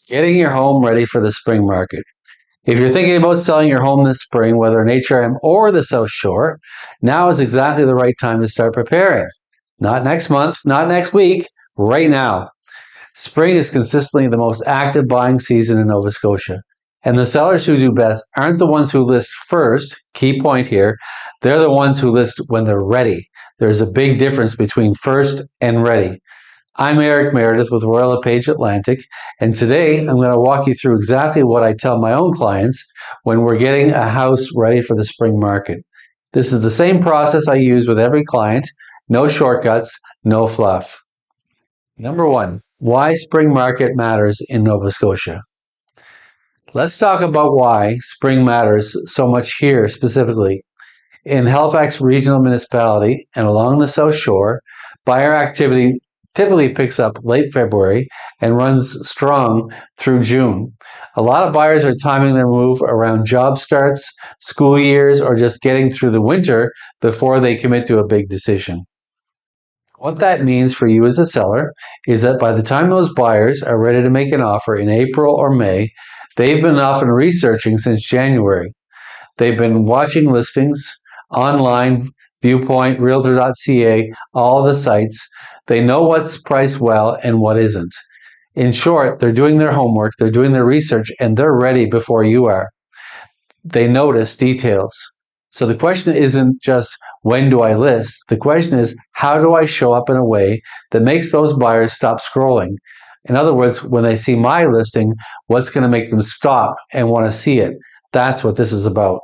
Getting your home ready for the spring market. If you're thinking about selling your home this spring, whether in HRM or the South Shore, now is exactly the right time to start preparing. Not next month, not next week, right now. Spring is consistently the most active buying season in Nova Scotia. And the sellers who do best aren't the ones who list first, key point here, they're the ones who list when they're ready. There's a big difference between first and ready. I'm Meredith with LePage Atlantic, and today I'm going to walk you through exactly what I tell my own clients when we're getting a house ready for the spring market. This is the same process I use with every client, no shortcuts, no fluff. Number one, why spring market matters in Nova Scotia. Let's talk about why spring matters so much here specifically. In Halifax Regional Municipality and along the South Shore, buyer activity typically picks up late February and runs strong through June. A lot of buyers are timing their move around job starts, school years, or just getting through the winter before they commit to a big decision. What that means for you as a seller is that by the time those buyers are ready to make an offer in April or May, they've been often researching since January. They've been watching listings online, Viewpoint, Realtor.ca, all the sites. They know what's priced well and what isn't. In short, they're doing their homework, they're doing their research, and they're ready before you are. They notice details. So the question isn't just, when do I list? The question is, how do I show up in a way that makes those buyers stop scrolling? In other words, when they see my listing, what's going to make them stop and want to see it? That's what this is about.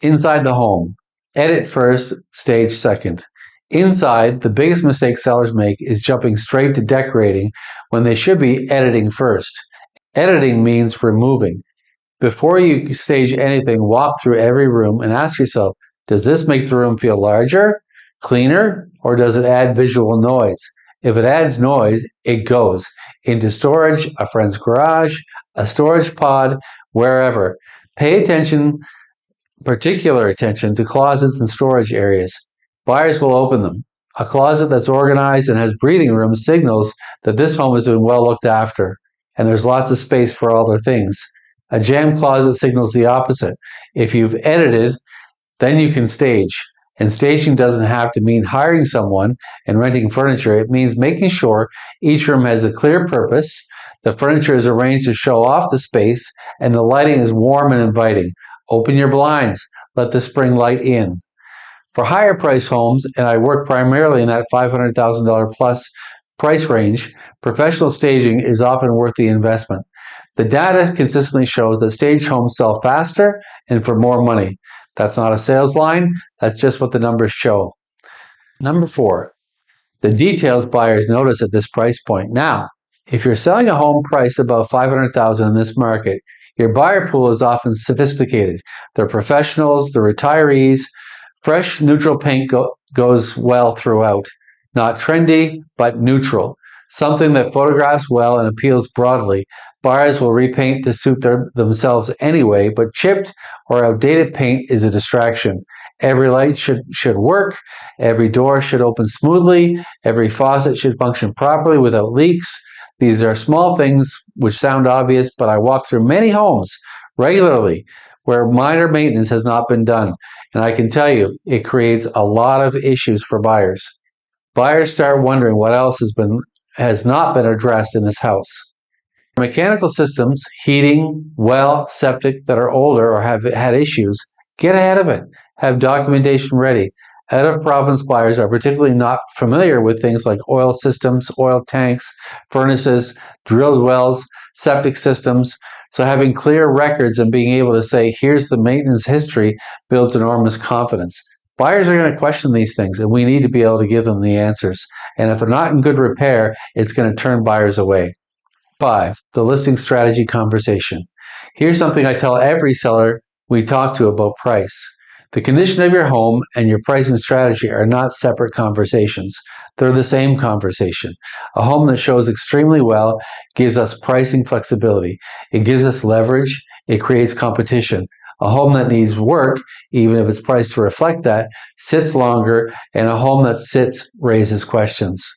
Inside the home. Edit first, stage second. Inside, the biggest mistake sellers make is jumping straight to decorating when they should be editing first. Editing means removing. Before you stage anything, walk through every room and ask yourself, does this make the room feel larger, cleaner, or does it add visual noise? If it adds noise, it goes into storage, a friend's garage, a storage pod, wherever. Pay attention, particular attention to closets and storage areas. Buyers will open them. A closet that's organized and has breathing room signals that this home has been well looked after, and there's lots of space for all their things. A jammed closet signals the opposite. If you've edited, then you can stage. And staging doesn't have to mean hiring someone and renting furniture. It means making sure each room has a clear purpose, the furniture is arranged to show off the space, and the lighting is warm and inviting. Open your blinds. Let the spring light in. For higher price homes, and I work primarily in that $500,000 plus price range, professional staging is often worth the investment. The data consistently shows that staged homes sell faster and for more money. That's not a sales line, that's just what the numbers show. Number four, the details buyers notice at this price point. Now, if you're selling a home priced above $500,000 in this market, your buyer pool is often sophisticated. They're professionals, they're retirees. Fresh, neutral paint goes well throughout. Not trendy, but neutral. Something that photographs well and appeals broadly. Buyers will repaint to suit themselves anyway, but chipped or outdated paint is a distraction. Every light should work. Every door should open smoothly. Every faucet should function properly without leaks. These are small things which sound obvious, but I walk through many homes regularly where minor maintenance has not been done. And I can tell you, it creates a lot of issues for buyers. Buyers start wondering what else has not been addressed in this house. Mechanical systems, heating, well, septic that are older or have had issues, get ahead of it. Have documentation ready. Out-of-province buyers are particularly not familiar with things like oil systems, oil tanks, furnaces, drilled wells, septic systems. So having clear records and being able to say, here's the maintenance history, builds enormous confidence. Buyers are going to question these things, and we need to be able to give them the answers. And if they're not in good repair, it's going to turn buyers away. 5, the listing strategy conversation. Here's something I tell every seller we talk to about price. The condition of your home and your pricing strategy are not separate conversations. They're the same conversation. A home that shows extremely well gives us pricing flexibility. It gives us leverage. It creates competition. A home that needs work, even if it's priced to reflect that, sits longer, and a home that sits raises questions.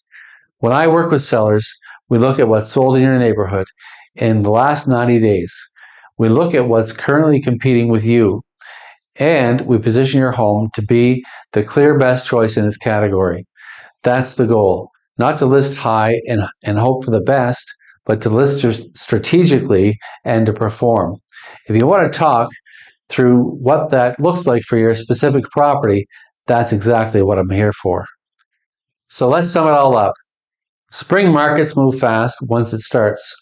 When I work with sellers, We look at what's sold in your neighborhood in the last 90 days. We look at what's currently competing with you, and we position your home to be the clear best choice in its category. That's the goal. Not to list high and hope for the best, but to list strategically and to perform. If you want to talk through what that looks like for your specific property, that's exactly what I'm here for. So let's sum it all up. Spring markets move fast once it starts.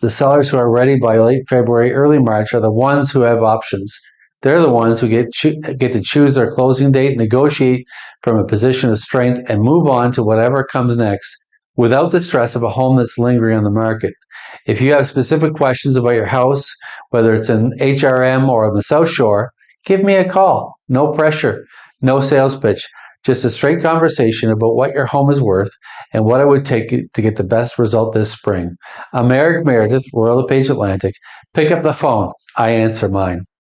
The sellers who are ready by late February, early March are the ones who have options. They're the ones who get to choose their closing date, negotiate from a position of strength, and move on to whatever comes next without the stress of a home that's lingering on the market. If you have specific questions about your house, whether it's in HRM or on the South Shore, give me a call. No pressure, no sales pitch, just a straight conversation about what your home is worth and what it would take to get the best result this spring. I'm Meredith, Royal LePage Atlantic. Pick up the phone. I answer mine.